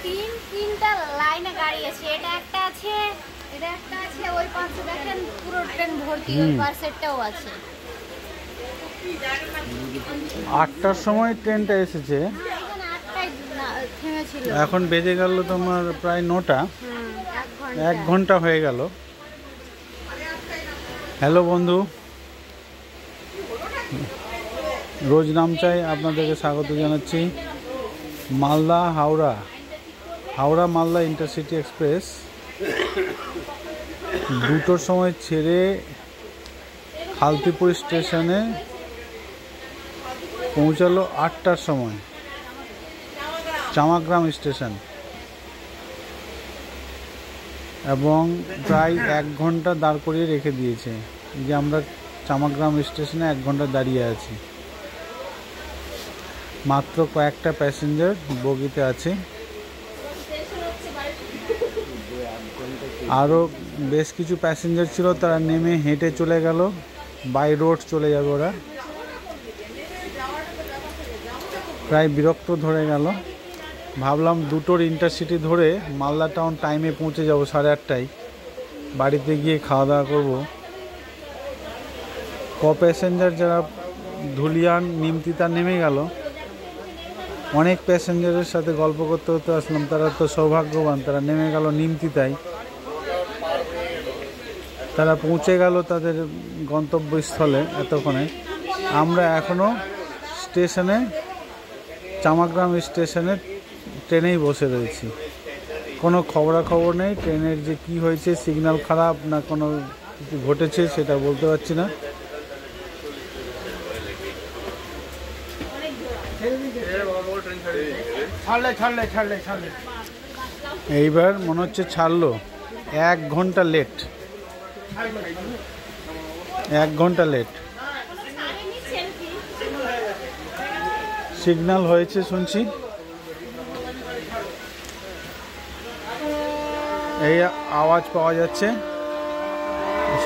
তিনটা লাইনে গাড়ি আছে, এটা একটা আছে, এটা একটা আছে, ওই পাশে দেখেন পুরো ট্রেন ভর্তি, ওই পাশেরটাও আছে। 8টার সময় ট্রেনটা এসেছে, এখানে 8টায় থেমেছিল। এখন বেজে গেল তোমার প্রায় 9টা। 1 ঘন্টা হয়ে গেল। হ্যালো বন্ধু, রোজ নামচাই আপনাদেরকে স্বাগত জানাচ্ছি। মালদা হাওড়া মালদা ইন্টারসিটি এক্সপ্রেস 2টোর সময় ছেড়ে হালদিপুর স্টেশনে পৌঁছালো 8টার সময়, চামাগ্রাম স্টেশন, এবং প্রায় 1 ঘন্টা দাঁড় করিয়ে রেখে দিয়েছে। যে আমরা চামাগ্রাম স্টেশনে 1 ঘন্টা দাঁড়িয়ে আছি। মাত্র কয়েকটা প্যাসেঞ্জার বগিতে আছে, আরও বেশ কিছু প্যাসেঞ্জার ছিল, তারা নেমে হেঁটে চলে গেল, বাই রোড চলে যাবে ওরা। প্রায় বিরক্ত ধরে গেল। ভাবলাম 2টোর ইন্টারসিটি ধরে মালদা টাউন টাইমে পৌঁছে যাব 8:30টায়, বাড়িতে গিয়ে খাওয়া দাওয়া করবো। প্যাসেঞ্জার যারা ধুলিয়ান নিমতিতা নেমে গেল, অনেক প্যাসেঞ্জারের সাথে গল্প করতে করতে আসলাম, তারা তো সৌভাগ্যবান, তারা নেমে গেল নিমতিতায়। তারা পৌঁছে গেল তাদের গন্তব্যস্থলে এতক্ষণে। আমরা এখনও স্টেশনে, চামাগ্রাম স্টেশনে ট্রেনেই বসে রয়েছি। কোনো খবরাখবর নেই ট্রেনের যে কি হয়েছে, সিগন্যাল খারাপ না কোনো কিছু ঘটেছে সেটা বলতে পারছি না। এইবার মনে হচ্ছে ছাড়লো। 1 ঘন্টা লেট, 1 ঘন্টা লেট। সিগন্যাল হয়েছে শুনছি, এই আওয়াজ পাওয়া যাচ্ছে।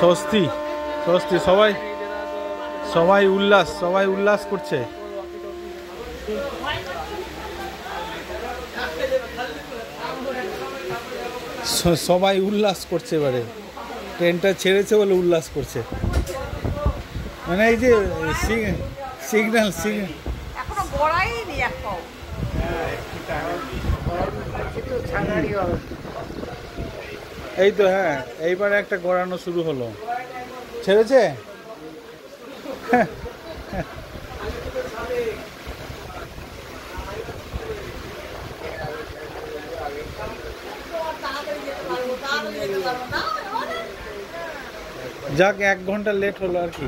স্বস্তি স্বস্তি, সবাই উল্লাস করছে। সবাই উল্লাস করছে, এবারে ট্রেনটা ছেড়েছে বলে উল্লাস করছে। মানে এই যে সিগন্যাল এই তো, হ্যাঁ এইবার একটা গড়ানো শুরু হলো। ছেড়েছে, যাক 1 ঘন্টা লেট হলো আর কি।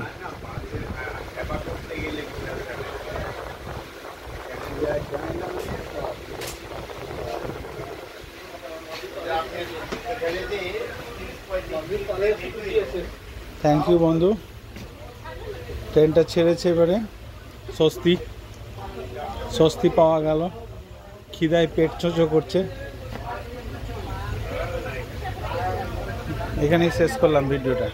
থ্যাংক ইউ বন্ধু, ট্রেনটা ছেড়েছে, এবারে স্বস্তি পাওয়া গেল। খিদায় পেট চোচো করছে। এখানেই শেষ করলাম ভিডিওটা।